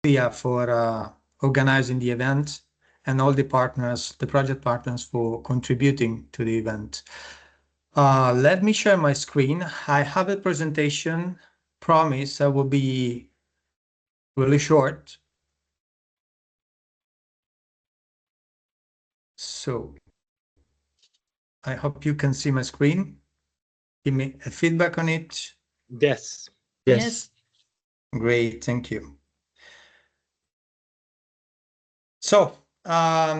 for organizing the event, and all the partners, the project partners, for contributing to the event. Let me share my screen. I have a presentation. Promise I will be really short. So I hope you can see my screen. Give me a feedback on it. Yes. Yes. Great, thank you. So, let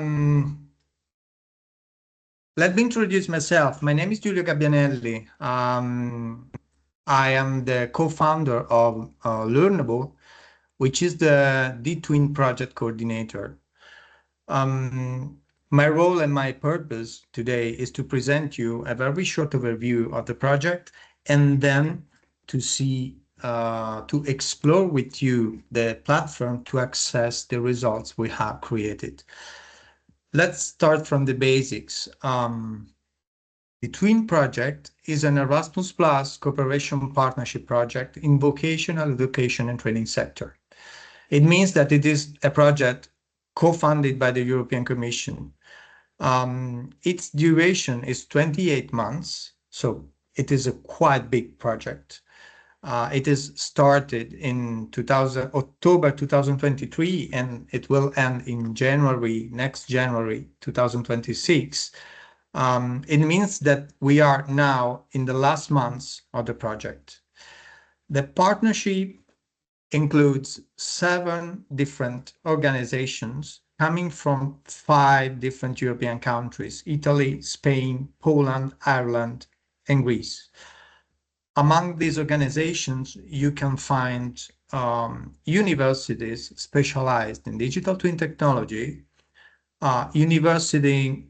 me introduce myself. My name is Giulio Gabbianelli. I am the co-founder of Learnable, which is the DiTwin project coordinator. My role and my purpose today is to present you a very short overview of the project, and then to explore with you the platform to access the results we have created. Let's start from the basics. The DiTwin project is an Erasmus Plus cooperation partnership project in vocational education and training sector. It means that it is a project co-funded by the European Commission. Its duration is 28 months, so it is a quite big project. It is started in October 2023, and it will end in next January 2026. It means that we are now in the last months of the project. The partnership includes 7 different organizations coming from 5 different European countries: Italy, Spain, Poland, Ireland, and Greece. Among these organizations, you can find universities specialized in digital twin technology, university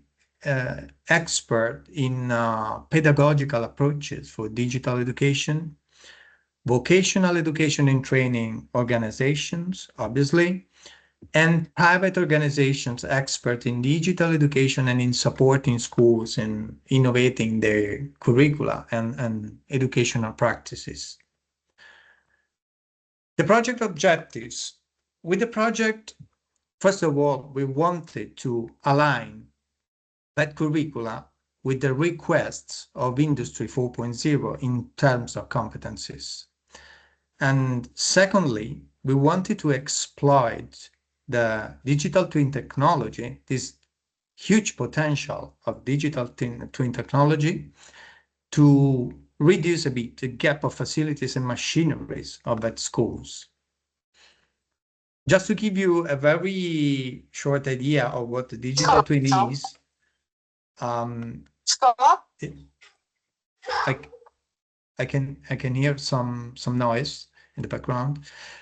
expert in pedagogical approaches for digital education, vocational education and training organizations, obviously, and private organizations expert in digital education and in supporting schools and innovating their curricula and educational practices. The project objectives. With the project, first of all, we wanted to align that curricula with the requests of Industry 4.0 in terms of competencies. And secondly, we wanted to exploit the digital twin technology, this huge potential of digital twin technology, to reduce a bit the gap of facilities and machineries of that schools. Just to give you a very short idea of what the digital twin is, I can hear some noise in the background.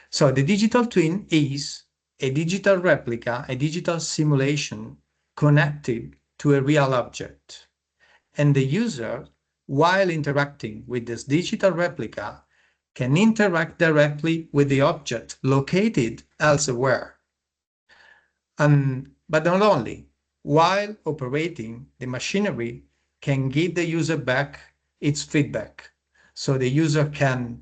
So the digital twin is a digital replica, a digital simulation connected to a real object. And the user, while interacting with this digital replica, can interact directly with the object located elsewhere. But not only, while operating, the machinery can give the user back its feedback. So the user can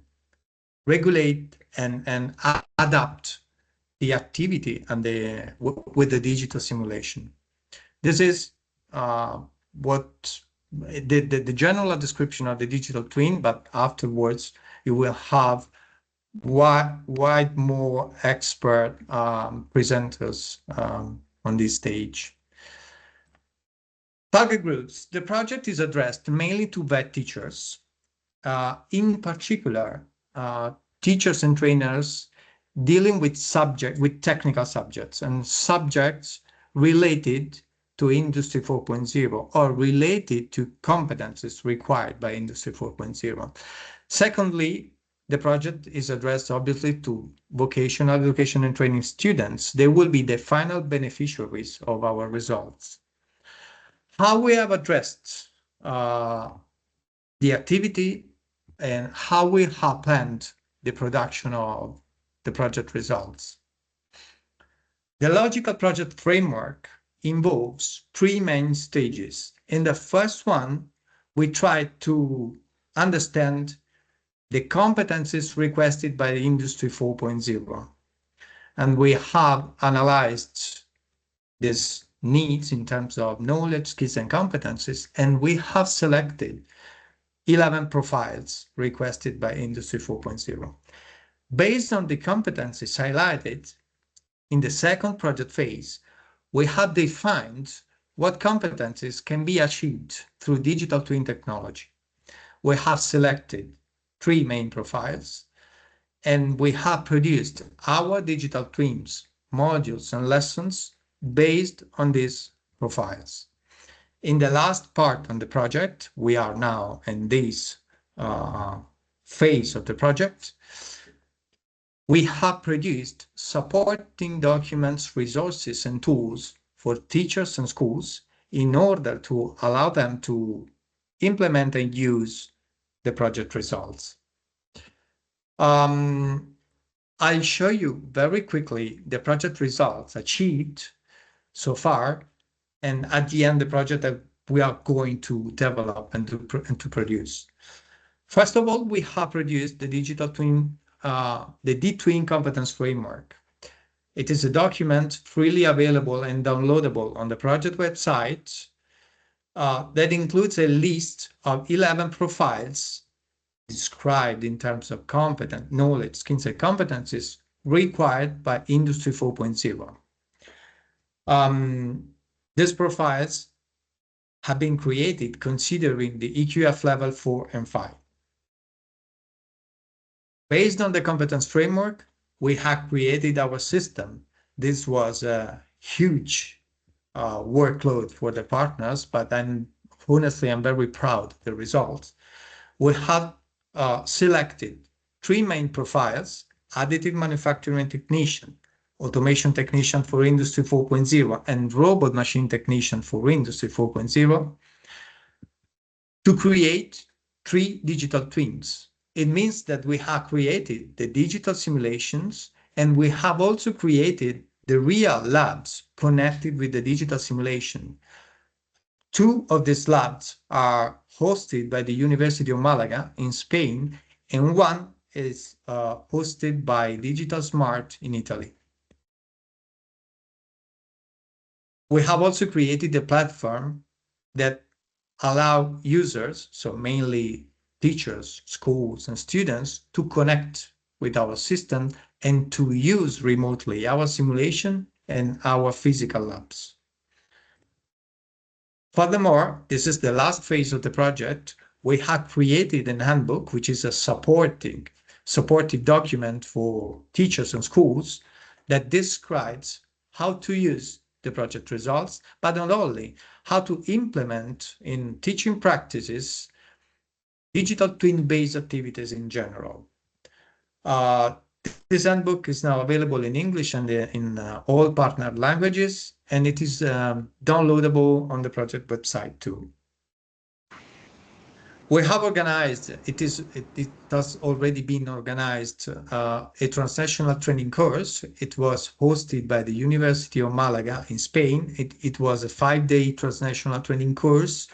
regulate and adapt the activity and with the digital simulation. This is what the general description of the digital twin, but afterwards you will have wide more expert presenters on this stage. Target groups. The project is addressed mainly to VET teachers, in particular teachers and trainers dealing with technical subjects and subjects related to Industry 4.0 or related to competences required by Industry 4.0. Secondly, the project is addressed obviously to vocational education and training students. They will be the final beneficiaries of our results. How we have addressed the activity and how we have planned the production of the project results. The logical project framework involves 3 main stages. In the first one, we try to understand the competencies requested by the Industry 4.0. And we have analyzed these needs in terms of knowledge, skills, and competencies, and we have selected 11 profiles requested by Industry 4.0. Based on the competencies highlighted in the second project phase, we have defined what competencies can be achieved through digital twin technology. We have selected 3 main profiles, and we have produced our digital twins, modules, and lessons based on these profiles. In the last part of the project, we are now in this phase of the project, we have produced supporting documents, resources, and tools for teachers and schools in order to allow them to implement and use the project results. I'll show you very quickly the project results achieved so far, and at the end, the project that we are going to develop and to produce. First of all, we have produced the digital twin, the DiTwin competence framework. It is a document freely available and downloadable on the project website that includes a list of 11 profiles described in terms of competent knowledge, skills, and competencies required by Industry 4.0. These profiles have been created considering the EQF level 4 and 5. Based on the competence framework, we have created our system. This was a huge workload for the partners, but honestly, I'm very proud of the results. We have selected 3 main profiles: additive manufacturing technician, automation technician for Industry 4.0, and robot machine technician for Industry 4.0, to create 3 digital twins. It means that we have created the digital simulations, and we have also created the real labs connected with the digital simulation. 2 of these labs are hosted by the University of Malaga in Spain, and 1 is hosted by Digital Smart in Italy. We have also created a platform that allow users, so mainly teachers, schools, and students, to connect with our system and to use remotely our simulation and our physical labs. Furthermore, this is the last phase of the project. We have created an handbook, which is a supportive document for teachers and schools that describes how to use the project results, but not only, how to implement in teaching practices digital twin-based activities in general. This handbook is now available in English and in all partner languages, and it is downloadable on the project website too. We have organized, it has already been organized, a transnational training course. It was hosted by the University of Malaga in Spain. It was a 5-day transnational training course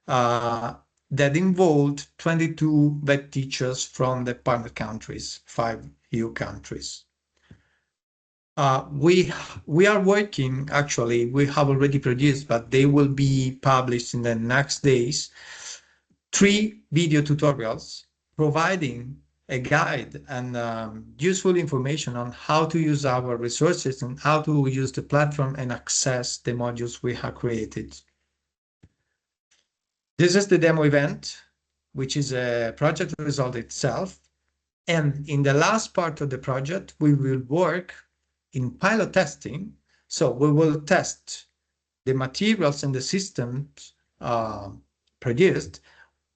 that involved 22 vet teachers from the partner countries, 5 EU countries. We are working, actually, we have already produced, but they will be published in the next days, 3 video tutorials providing a guide and useful information on how to use our resources and how to use the platform and access the modules we have created. This is the demo event, which is a project result itself. And in the last part of the project, we will work in pilot testing. So we will test the materials and the systems produced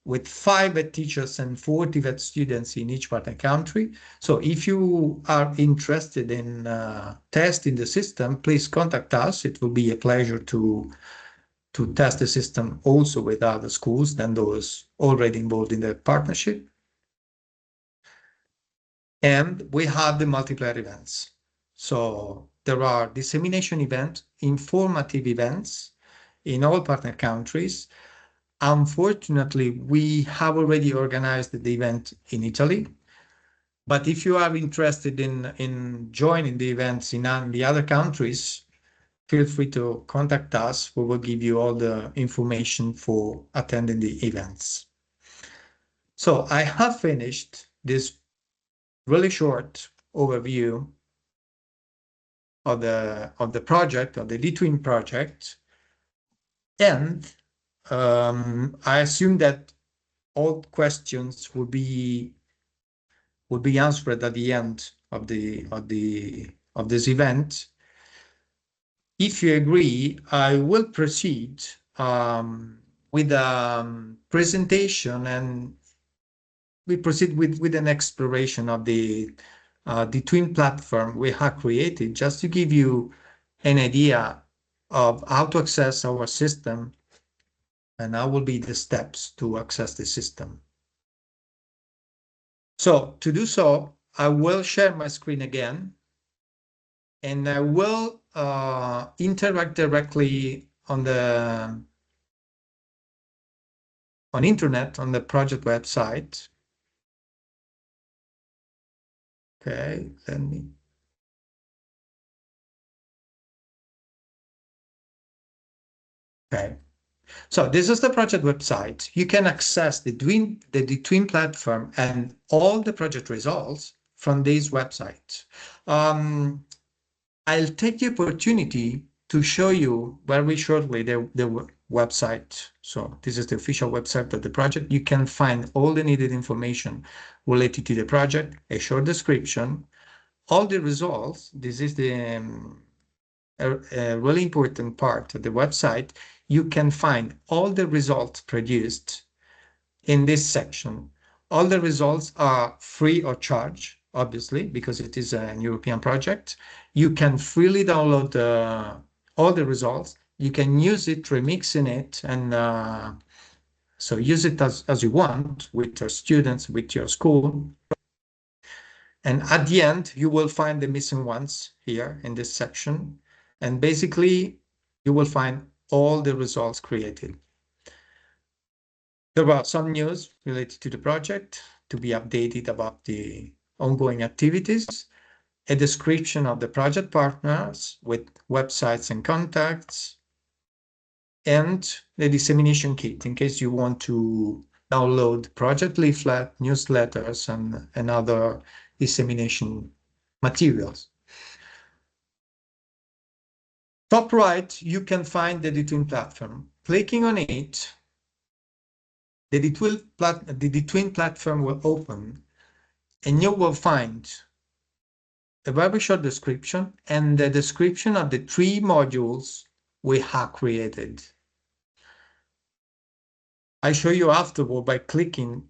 with 5 vet teachers and 40 vet students in each partner country. So if you are interested in testing the system, please contact us. It will be a pleasure to test the system also with other schools than those already involved in the partnership. And we have the multiplayer events. So there are dissemination events, informative events in all partner countries. Unfortunately, we have already organized the event in Italy, But if you are interested in joining the events in the other countries, feel free to contact us. We will give you all the information for attending the events. So I have finished this really short overview of the project, of the DiTwin project. And I assume that all questions will be answered at the end of this event. If you agree, I will proceed with a presentation, and we proceed with an exploration of the DiTwin platform we have created, just to give you an idea of how to access our system and how will be the steps to access the system. So to do so, I will share my screen again, and I will interact directly on internet, on the project website. Okay, let me. Okay, so this is the project website. You can access the DiTwin platform and all the project results from this website. I'll take the opportunity to show you very shortly the website. So this is the official website of the project. You can find all the needed information related to the project, a short description, all the results. This is the a really important part of the website. You can find all the results produced in this section. All the results are free of charge, obviously, because it is an European project. You can freely download all the results. You can use it, remixing it, and so use it as you want with your students, with your school. And at the end, you will find the missing ones here in this section. And basically, you will find all the results created. There are some news related to the project to be updated about the ongoing activities, a description of the project partners with websites and contacts, and the dissemination kit in case you want to download project leaflet, newsletters, and other dissemination materials. Top right, you can find the DiTwin platform. Clicking on it, the DiTwin platform will open, and you will find a very short description and the description of the 3 modules we have created. I show you afterward by clicking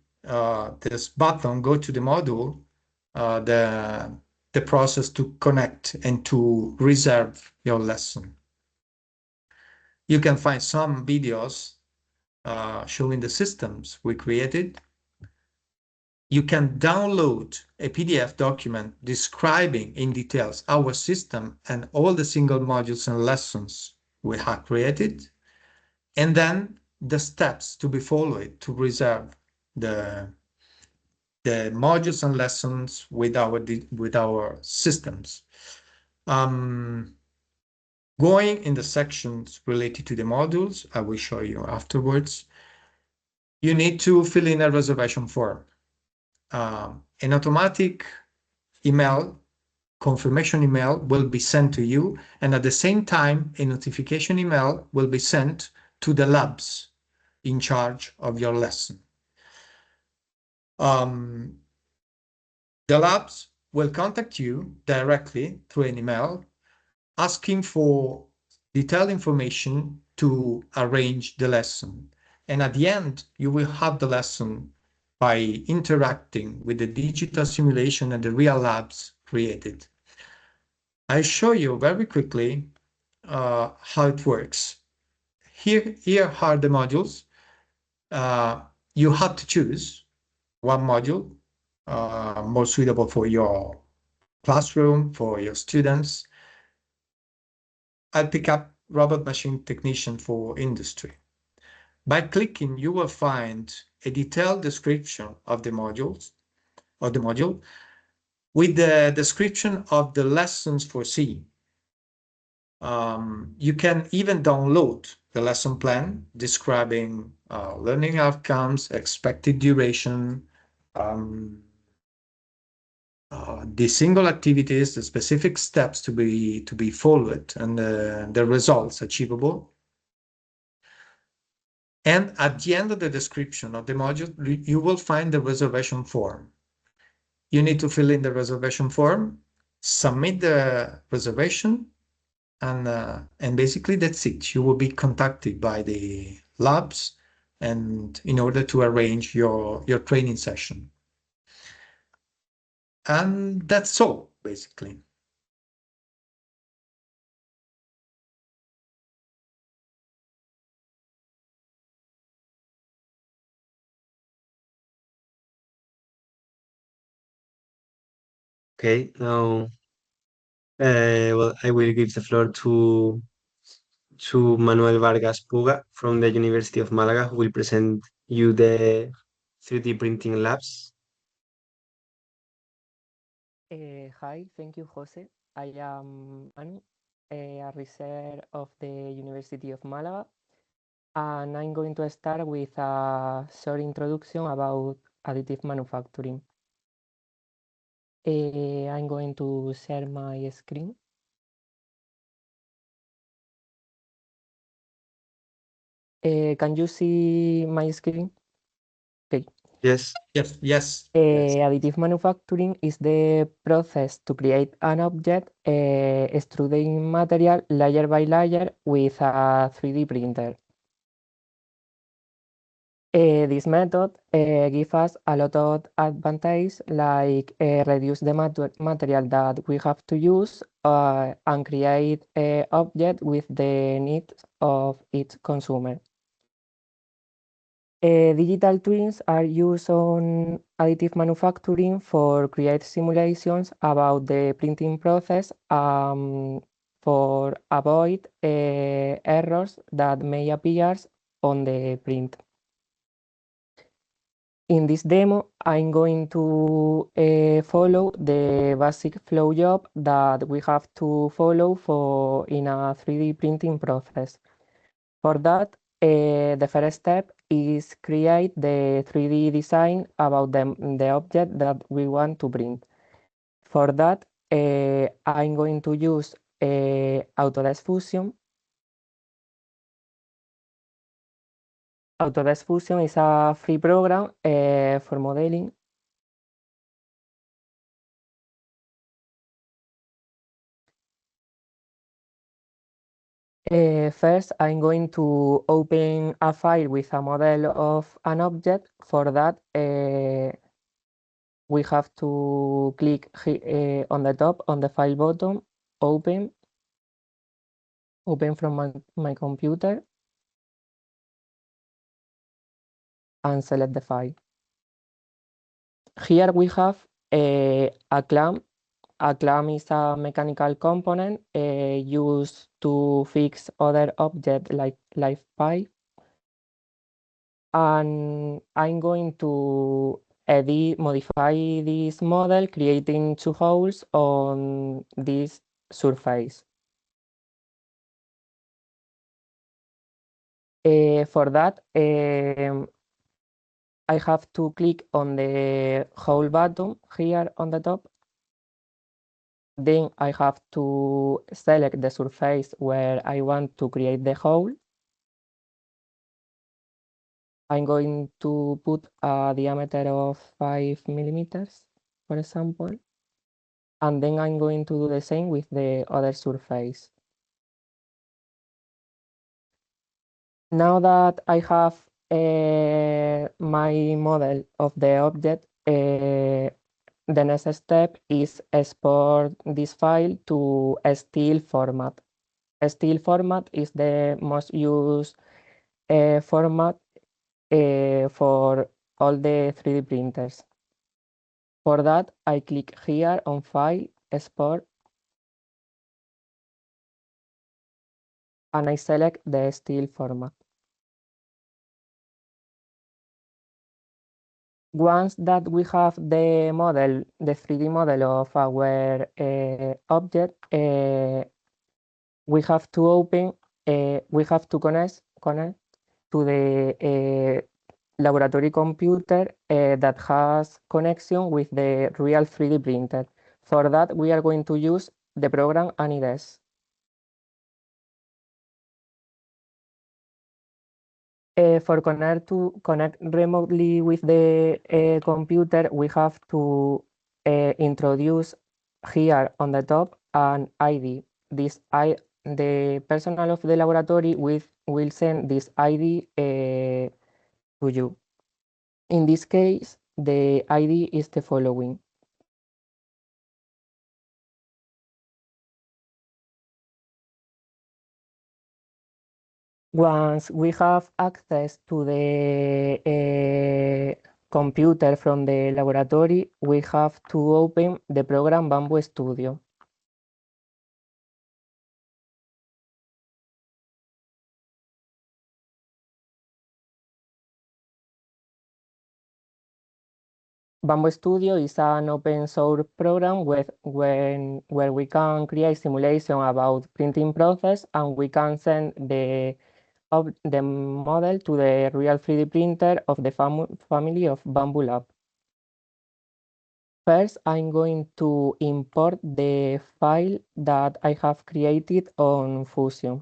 this button, go to the module, the process to connect and to reserve your lesson. You can find some videos showing the systems we created. You can download a PDF document describing in details our system and all the single modules and lessons we have created, and then the steps to be followed to reserve the modules and lessons with our systems. Going in the sections related to the modules, I will show you afterwards, you need to fill in a reservation form. An automatic email, confirmation email will be sent to you, and at the same time, a notification email will be sent to the labs in charge of your lesson. The labs will contact you directly through an email asking for detailed information to arrange the lesson. And at the end, you will have the lesson by interacting with the digital simulation and the real labs created. I show you very quickly how it works. Here are the modules. You have to choose one module more suitable for your classroom, for your students. I'll pick up robot machine technician for industry. By clicking, you will find a detailed description of the modules, or the module, with the description of the lessons foreseen. You can even download the lesson plan describing learning outcomes, expected duration, the single activities, the specific steps to be followed, and the results achievable. And at the end of the description of the module, you will find the reservation form. You need to fill in the reservation form, submit the reservation, and basically that's it. You will be contacted by the labs and in order to arrange your training session. And that's all, basically. Okay, now, well, I will give the floor to Manuel Vargas Puga from the University of Malaga, who will present you the 3D printing labs. Hi, thank you, Jose. I am Manu, a researcher of the University of Malaga, and I'm going to start with a short introduction about additive manufacturing. I'm going to share my screen. Can you see my screen? Okay. Yes. Yes. Additive manufacturing is the process to create an object extruding material layer by layer with a 3D printer. This method gives us a lot of advantage, like reduce the material that we have to use and create an object with the needs of each consumer. Digital twins are used on additive manufacturing for create simulations about the printing process for avoid errors that may appear on the print. In this demo, I'm going to follow the basic flow job that we have to follow for in a 3D printing process. For that, the first step is create the 3D design about the object that we want to print. For that, I'm going to use Autodesk Fusion. Autodesk Fusion is a free program for modeling. First, I'm going to open a file with a model of an object. For that, we have to click on the top on the file button, open from my computer, and select the file. Here we have a clamp. A clamp is a mechanical component used to fix other objects like pipe. And I'm going to modify this model, creating two holes on this surface. For that, I have to click on the hole button here on the top. Then I have to select the surface where I want to create the hole. I'm going to put a diameter of 5 millimeters, for example. And then I'm going to do the same with the other surface. Now that I have my model of the object, the next step is export this file to a steel format. A steel format is the most used format for all the 3D printers. For that, I click here on File, Export, and I select the steel format. Once that we have the model, the 3D model of our object, we have to open, we have to connect to the laboratory computer that has connection with the real 3D printer. For that, we are going to use the program Anides. For connect remotely with the computer, we have to introduce here on the top an ID. The personnel of the laboratory will send this ID to you. In this case, the ID is the following. Once we have access to the computer from the laboratory, we have to open the program Bamboo Studio. Bamboo Studio is an open source program where we can create simulation about printing process, and we can send the model to the real 3D printer of the family of Bamboo Lab. First, I'm going to import the file that I have created on Fusion.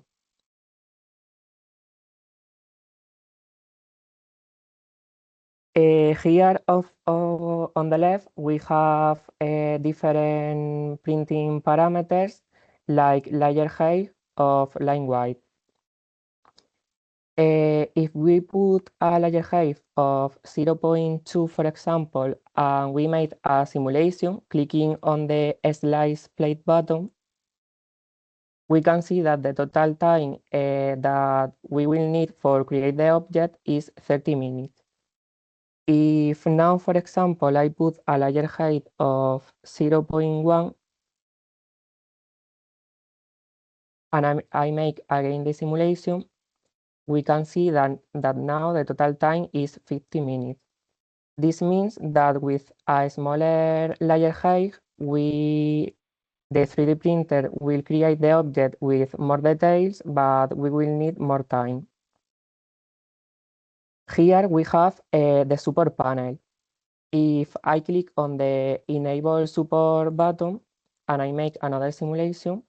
Here on the left, we have different printing parameters like layer height of line width. If we put a layer height of 0.2, for example, and we made a simulation, clicking on the slice plate button, we can see that the total time that we will need for create the object is 30 minutes. If now, for example, I put a layer height of 0.1 and I make again the simulation, we can see that now the total time is 50 minutes. This means that with a smaller layer height, the 3D printer will create the object with more details, but we will need more time. Here we have the support panel. If I click on the Enable Support button and I make another simulation,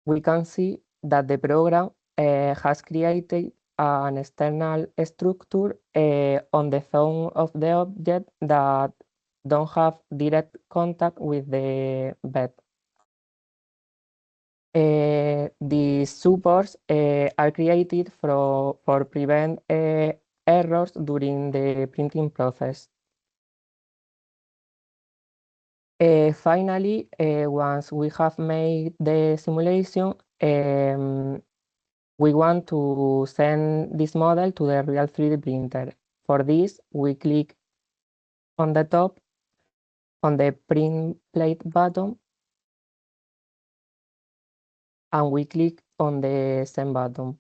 we can see that the program has created an external structure on the zone of the object that don't have direct contact with the bed. These supports are created for prevent errors during the printing process. Finally, once we have made the simulation, we want to send this model to the real 3D printer. For this, we click on the top on the print plate button and we click on the send button.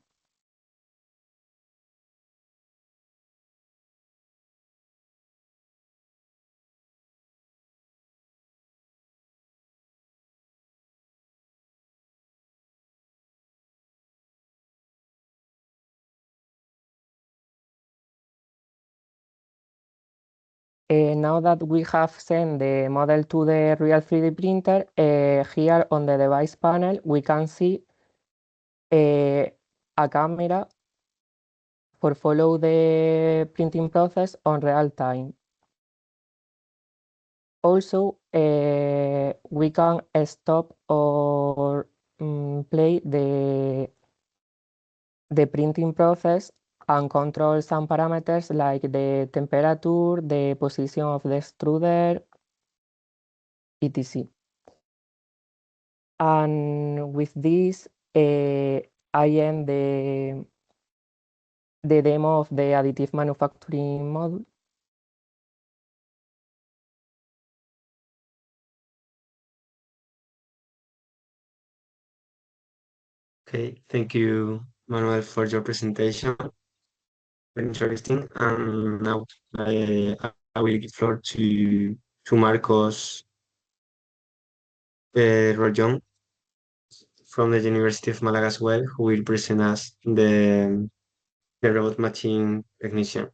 Now that we have sent the model to the real 3D printer, here on the device panel, we can see a camera for follow the printing process on real time. Also, we can stop or play the printing process and control some parameters like the temperature, the position of the extruder, etc. And with this, I end the demo of the additive manufacturing module. Okay, thank you, Manuel, for your presentation. very interesting. And now I will give floor to Marcos Rollón from the University of Malaga as well, who will present us the robot machine technician.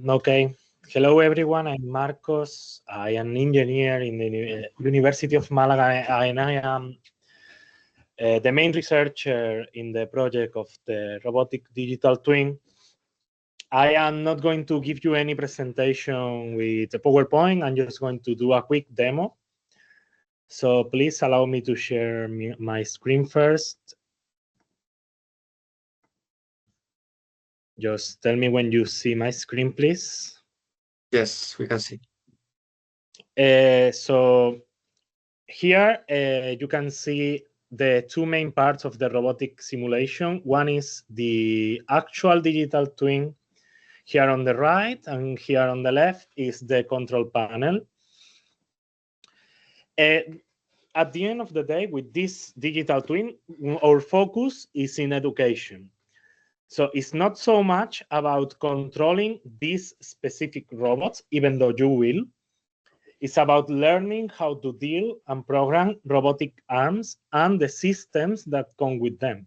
Okay. Hello, everyone. I'm Marcos. I am an engineer in the University of Malaga, and I am the main researcher in the project of the robotic digital twin. I am not going to give you any presentation with a PowerPoint. I'm just going to do a quick demo. So please allow me to share my screen first. Just tell me when you see my screen, please. Yes, we can see. So here you can see the two main parts of the robotic simulation. One is the actual digital twin here on the right, and here on the left is the control panel. At the end of the day, with this digital twin, our focus is in education. So it's not so much about controlling these specific robots, even though you will. It's about learning how to deal and program robotic arms and the systems that come with them.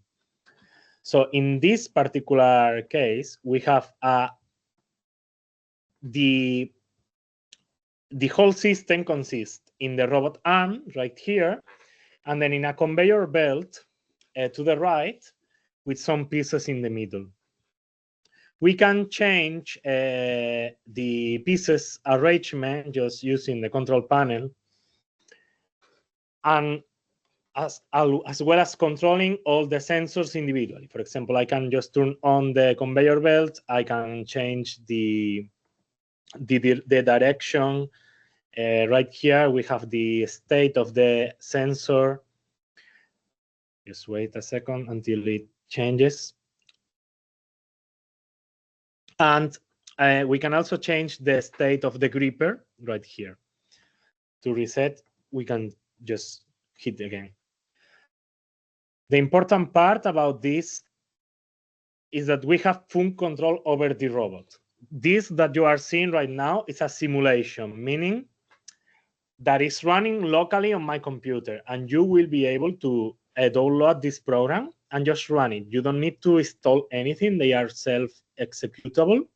So in this particular case, we have the whole system consists in the robot arm right here, and then in a conveyor belt to the right with some pieces in the middle. We can change the pieces arrangement just using the control panel, and as well as controlling all the sensors individually. For example, I can just turn on the conveyor belt. I can change the direction. Right here, we have the state of the sensor. Just wait a second until it changes. And we can also change the state of the gripper right here. To reset, we can just hit again. The important part about this is that we have full control over the robot. This that you are seeing right now is a simulation, meaning that is running locally on my computer, and you will be able to download this program and just run it. You don't need to install anything. They are self-executable.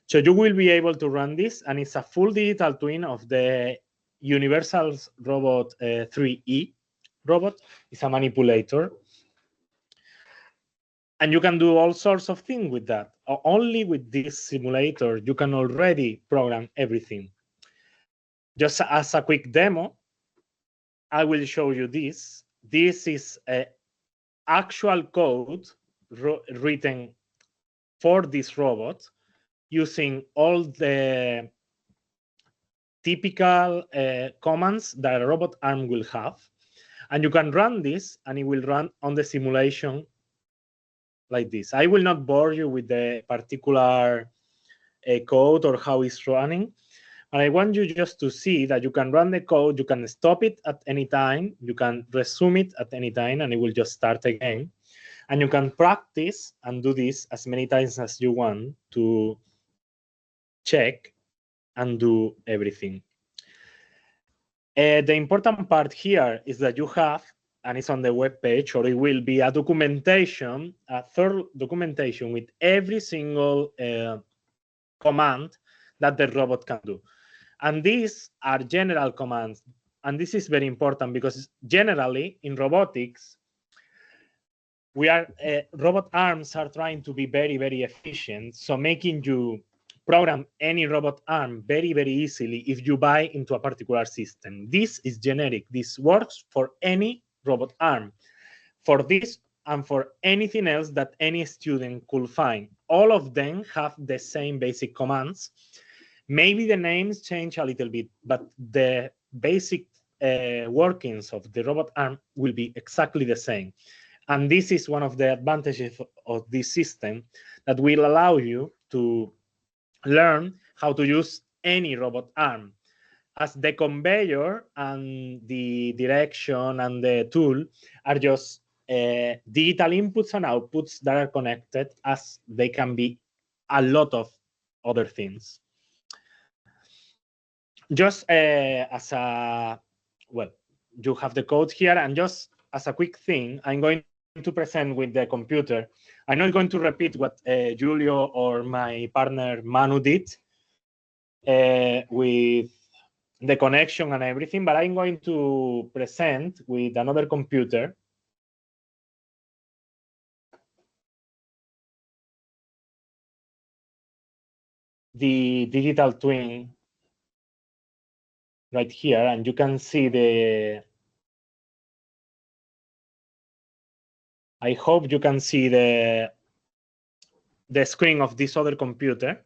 So you will be able to run this, and it's a full digital twin of the Universal Robot 3E robot. It's a manipulator. And you can do all sorts of things with that. Only with this simulator, you can already program everything. Just as a quick demo, I will show you this. This is actual code written for this robot using all the typical commands that a robot arm will have. And you can run this, and it will run on the simulation like this. I will not bore you with the particular code or how it's running. And I want you just to see that you can run the code, you can stop it at any time, you can resume it at any time, and it will just start again. And you can practice and do this as many times as you want to check and do everything. The important part here is that you have, and it's on the web page, or it will be a documentation, a thorough documentation with every single command that the robot can do. And these are general commands. And this is very important because generally in robotics, robot arms are trying to be very, very efficient. So making you program any robot arm very, very easily if you buy into a particular system. This is generic. This works for any robot arm. For this and for anything else that any student could find. All of them have the same basic commands. Maybe the names change a little bit, but the basic workings of the robot arm will be exactly the same. And this is one of the advantages of this system that will allow you to learn how to use any robot arm, as the conveyor and the direction and the tool are just digital inputs and outputs that are connected, as they can be a lot of other things. Just as a, well, you have the code here, and just as a quick thing, I'm going to present with the computer. I'm not going to repeat what Julio or my partner Manu did with the connection and everything, but I'm going to present with another computer. The digital twin right here, and you can see the, I hope you can see the screen of this other computer.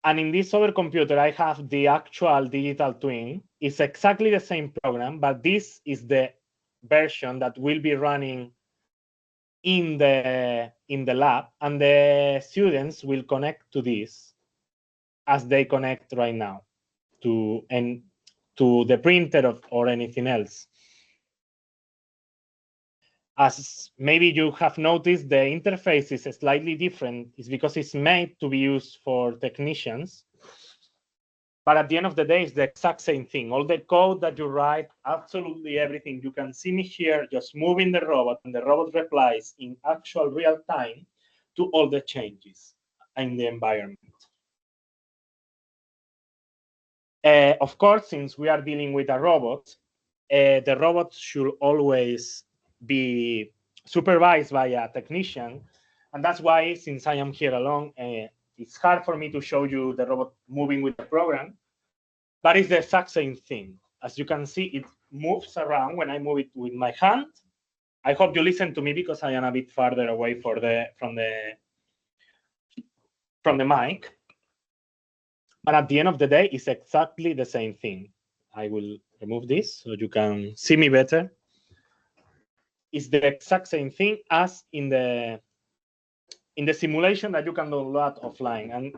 And in this other computer, I have the actual digital twin. It's exactly the same program, but this is the version that will be running in the lab, and the students will connect to this as they connect right now to the printer or anything else. As maybe you have noticed, the interface is slightly different. It's because it's made to be used for technicians. But at the end of the day, it's the exact same thing. All the code that you write, absolutely everything. You can see me here just moving the robot, and the robot replies in actual real time to all the changes in the environment. Of course, since we are dealing with a robot, the robot should always be supervised by a technician. And that's why, since I am here alone, it's hard for me to show you the robot moving with the program, but it's the exact same thing. As you can see, it moves around when I move it with my hand. I hope you listen to me because I am a bit farther away from the mic. But at the end of the day, it's exactly the same thing. I will remove this so you can see me better. It's the exact same thing as in the simulation that you can download offline. And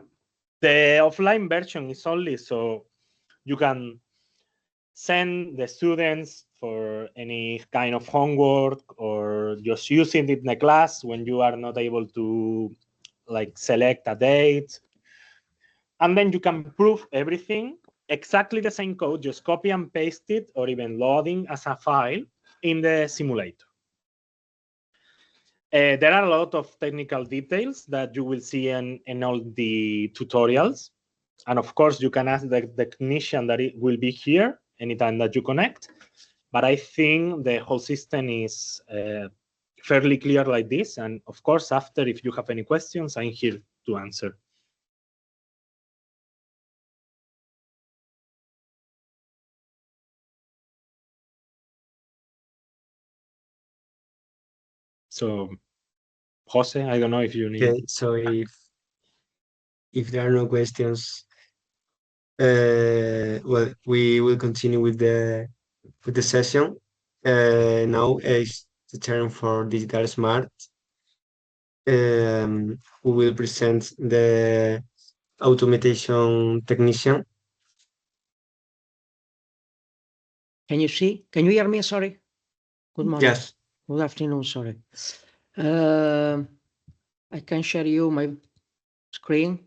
the offline version is only so you can send the students for any kind of homework, or just using it in the class when you are not able to like select a date. And then you can prove everything, exactly the same code, just copy and paste it, or even loading as a file in the simulator. There are a lot of technical details that you will see in all the tutorials. And of course, you can ask the technician that it will be here anytime that you connect. But I think the whole system is fairly clear like this. And of course, after, if you have any questions, I'm here to answer. So, Jose, I don't know if you need. Okay, so if there are no questions, well, we will continue with the session. Now is the turn for Digital Smart. Who will present the automation technician. Can you see? Can you hear me? Sorry. Good morning. Yes. Good afternoon. Sorry. I can share you my screen.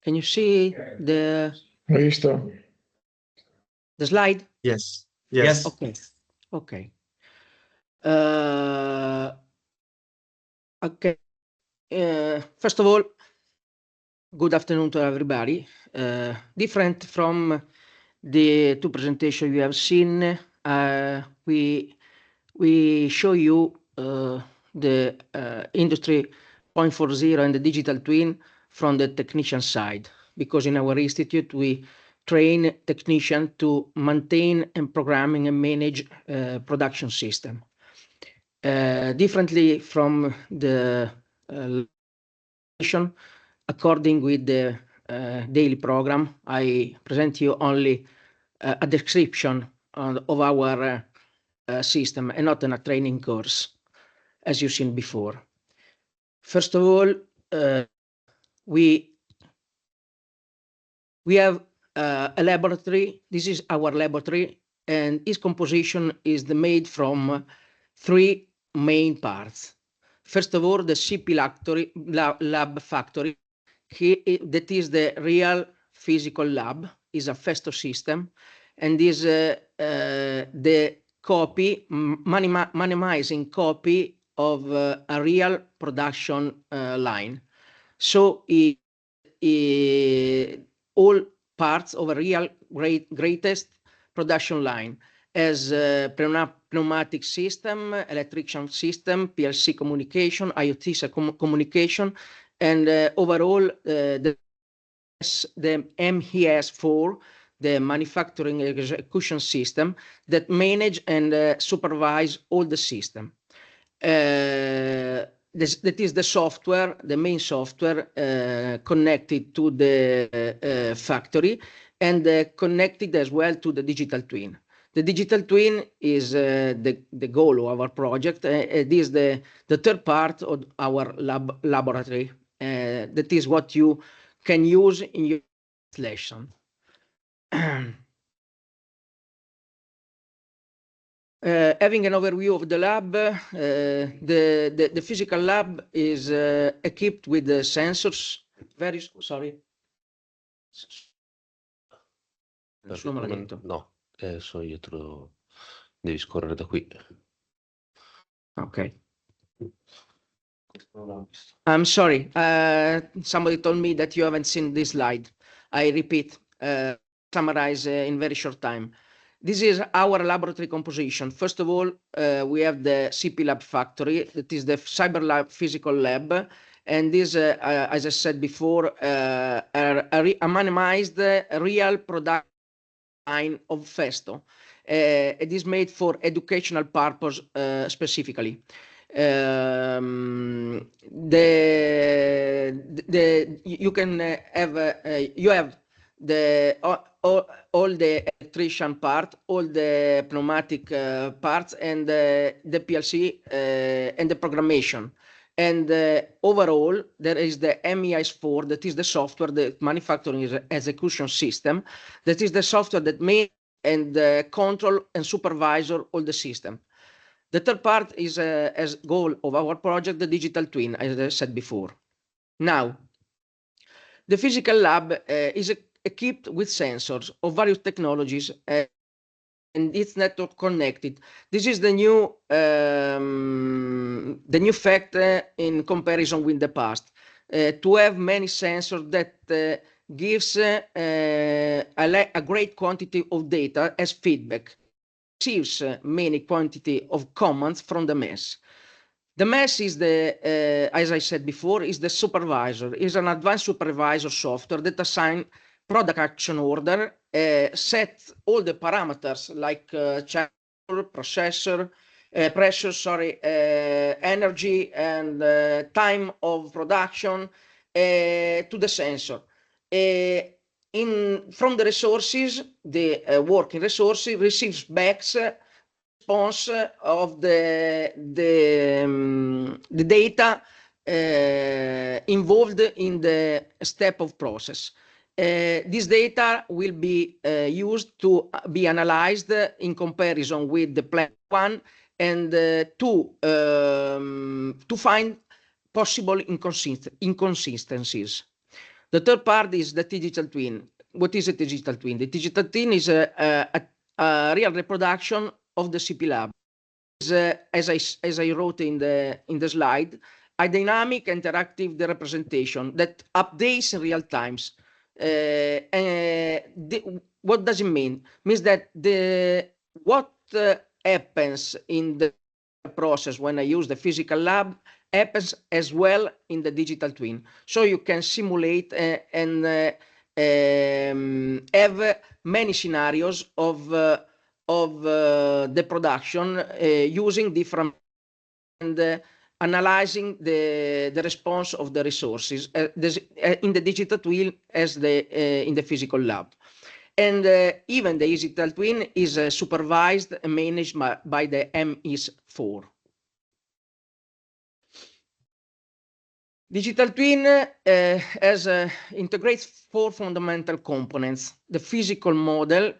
Can you see the slide? Yes. Yes. Okay. Okay. Okay. First of all, good afternoon to everybody. Different from the two presentations you have seen, we show you the Industry 4.0 and the digital twin from the technician side, because in our institute we train technicians to maintain and programming and manage production system. Differently from the according with the daily program, I present you only a description of our system and not in a training course, as you've seen before. First of all, we We have a laboratory. This is our laboratory, and its composition is made from 3 main parts. First of all, the CP lab factory, that is the real physical lab, is a Festo system, and is the copy, minimizing copy of a real production line. So all parts of a real greatest production line, as pneumatic system, electrical system, PLC communication, IoT communication, and overall the MES4, the manufacturing execution system, that manage and supervise all the system. That is the software, the main software connected to the factory, and connected as well to the digital twin. The digital twin is the goal of our project. It is the third part of our laboratory. That is what you can use in your lesson. Having an overview of the lab, the physical lab is equipped with the sensors. Sorry. Nessuno me l'ha detto. No, adesso io te lo devi scorrere da qui. Okay. I'm sorry. Somebody told me that you haven't seen this slide. I repeat, summarize in very short time. This is our laboratory composition. First of all, we have the CP lab factory. That is the cyber lab, physical lab. And this, as I said before, a minimized real production line of Festo. It is made for educational purpose specifically. You can have you have the all the electrician part, all the pneumatic parts, and the PLC and the programmation. And overall, there is the MES4, that is the software, the manufacturing execution system, that is the software that makes and control and supervisor all the system. The third part is as goal of our project, the digital twin, as I said before. Now, the physical lab is equipped with sensors of various technologies and it's network connected. This is the new fact in comparison with the past. To have many sensors that gives a great quantity of data as feedback, receives many quantity of commands from the MES. The MES is the, as I said before, is the supervisor, is an advanced supervisor software that assigns product action order, set all the parameters like channel, processor, pressure, sorry, energy, and time of production to the sensor. From the resources, the working resources receives back response of the data involved in the step of process. This data will be used to be analyzed in comparison with the plan one and to find possible inconsistencies. The third part is the digital twin. What is a digital twin? The digital twin is a real reproduction of the CP lab. As I wrote in the slide, a dynamic interactive representation that updates in real times. What does it mean? Means that what happens in the process when I use the physical lab happens as well in the digital twin. So you can simulate and have many scenarios of the production using different and analyzing the response of the resources in the digital twin as in the physical lab. And even the digital twin is supervised and managed by the MES4. Digital twin integrates 4 fundamental components: the physical model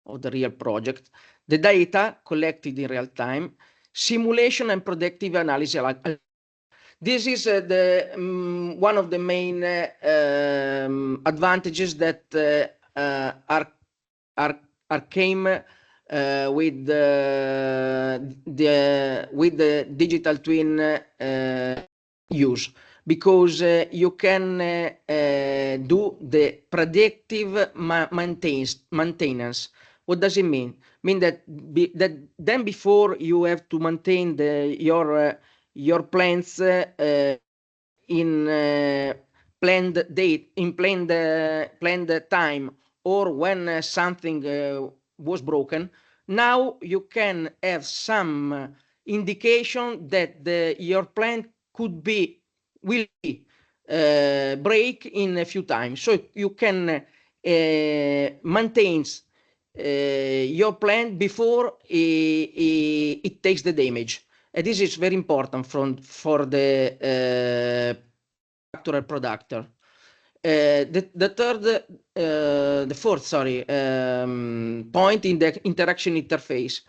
of the real project, the data collected in real time, simulation and predictive analysis. This is one of the main advantages that came with the digital twin use, because you can do the predictive maintenance. What does it mean? Mean that then before you have to maintain your plants in planned date, in planned time, or when something was broken. Now you can have some indication that your plant will break in a few times, so you can maintain your plant before it takes the damage. And this is very important for the factory producer. The fourth point in the interaction interface.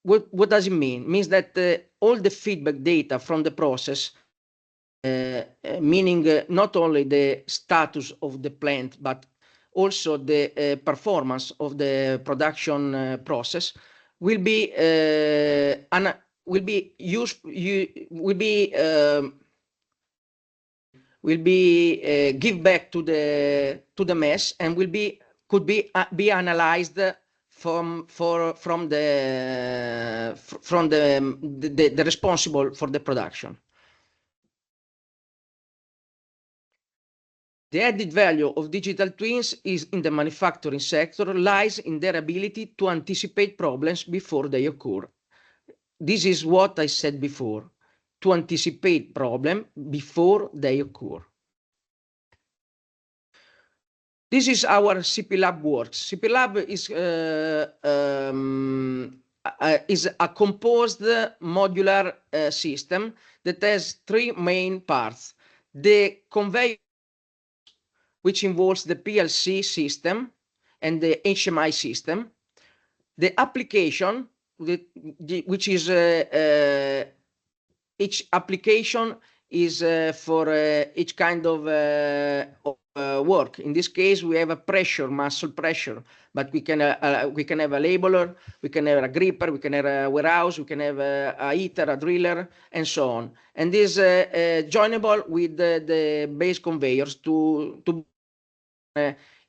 What does it mean? It means that all the feedback data from the process, meaning not only the status of the plant, but also the performance of the production process, will be give back to the mesh, and could be analyzed from the responsible for the production. The added value of digital twins is in the manufacturing sector lies in their ability to anticipate problems before they occur. This is what I said before, to anticipate problems before they occur. This is our CP Lab works. CP Lab is a composed modular system that has 3 main parts: the conveyor, which involves the PLC system and the HMI system; the application, which is each application is for each kind of work. In this case, we have a pressure, muscle pressure, but we can have a labeler, we can have a gripper, we can have a warehouse, we can have a heater, a driller, and so on. And this joinable with the base conveyors to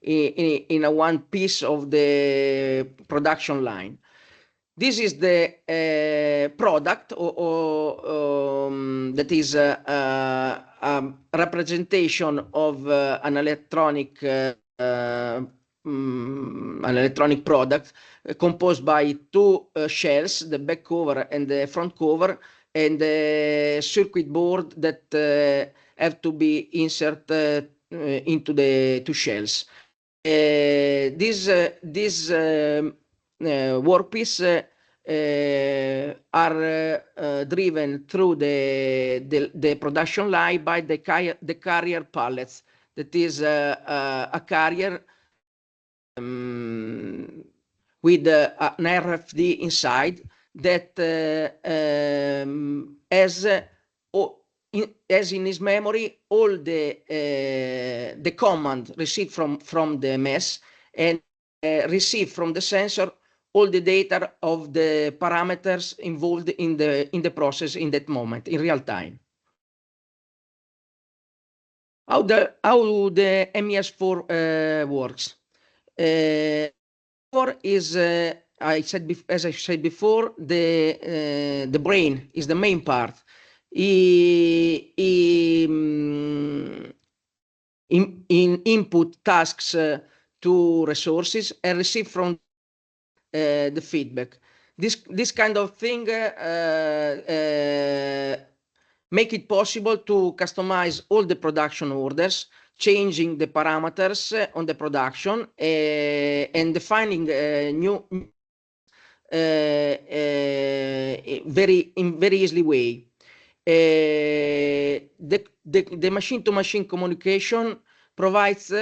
in a one piece of the production line. This is the product that is a representation of an electronic product composed by 2 shells, the back cover and the front cover, and the circuit board that have to be inserted into the 2 shells. This workpiece are driven through the production line by the carrier pallets. That is a carrier with an RFD inside that has in his memory all the command received from the mesh, and receive from the sensor all the data of the parameters involved in the process in that moment, in real time. How the MES4 works. 4 is, as I said before, the brain is the main part. Input tasks to resources and receive from the feedback. This kind of thing make it possible to customize all the production orders, changing the parameters on the production and defining new in very easily way. The machine-to-machine communication provides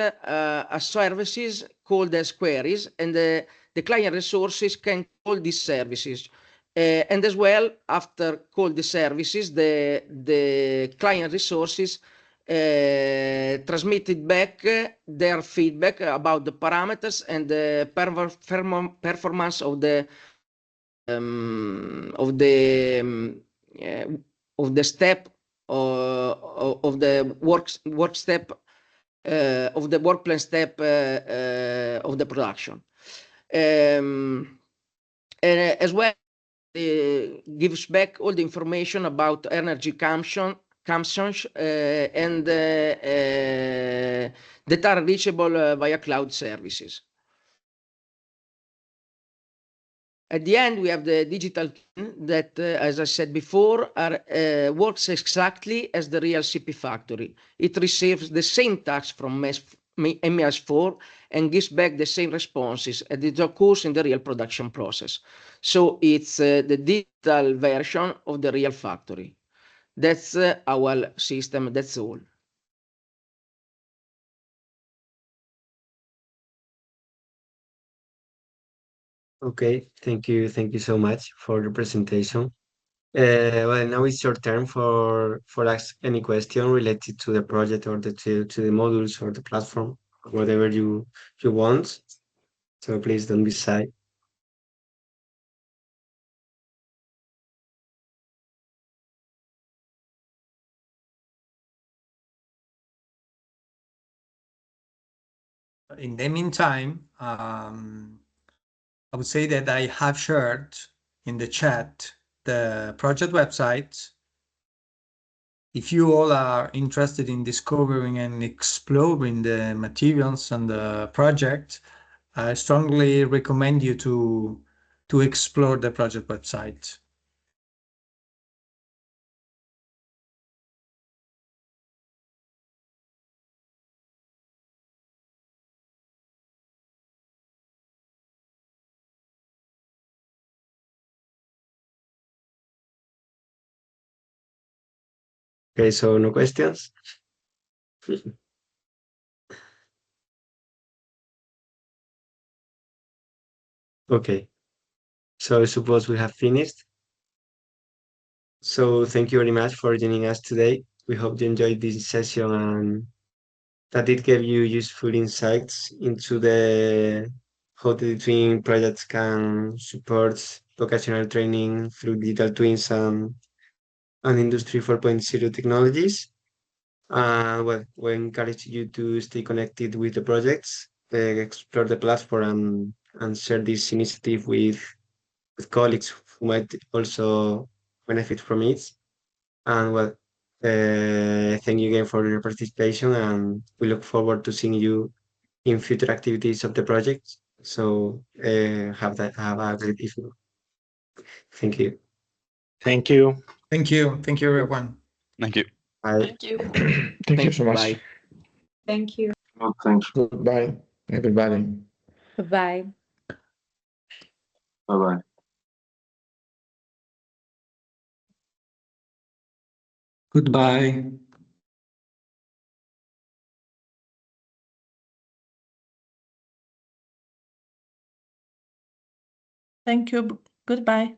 services called as queries, and the client resources can call these services. And as well, after call the services, the client resources transmitted back their feedback about the parameters and the performance of the step of the work step of the work plan step of the production. And as well, gives back all the information about energy consumption and that are reachable via cloud services. At the end, we have the digital twin that, as I said before, works exactly as the real CP factory. It receives the same tasks from MES4 and gives back the same responses as it occurs in the real production process. So it's the digital version of the real factory. That's our system. That's all. Okay, thank you so much for the presentation. Well, now it's your turn for ask any question related to the project or to the modules or the platform, whatever you want. So please don't be shy. In the meantime, I would say that I have shared in the chat the project website. If you all are interested in discovering and exploring the materials and the project, I strongly recommend you to explore the project website. Okay, so no questions? Okay, so I suppose we have finished. So thank you very much for joining us today. We hope you enjoyed this session and that it gave you useful insights into the how the DiTwin projects can support vocational training through digital twins and Industry 4.0 technologies. Well, we encourage you to stay connected with the projects, explore the platform, and share this initiative with colleagues who might also benefit from it. And well, thank you again for your participation, and we look forward to seeing you in future activities of the project. So have a great evening. Thank you. Thank you. Thank you. Thank you, everyone. Thank you. Bye. Thank you. Thank you so much. Bye. Thank you. Well, thanks. Goodbye, everybody. Bye. Bye-bye. Goodbye. Thank you. Goodbye.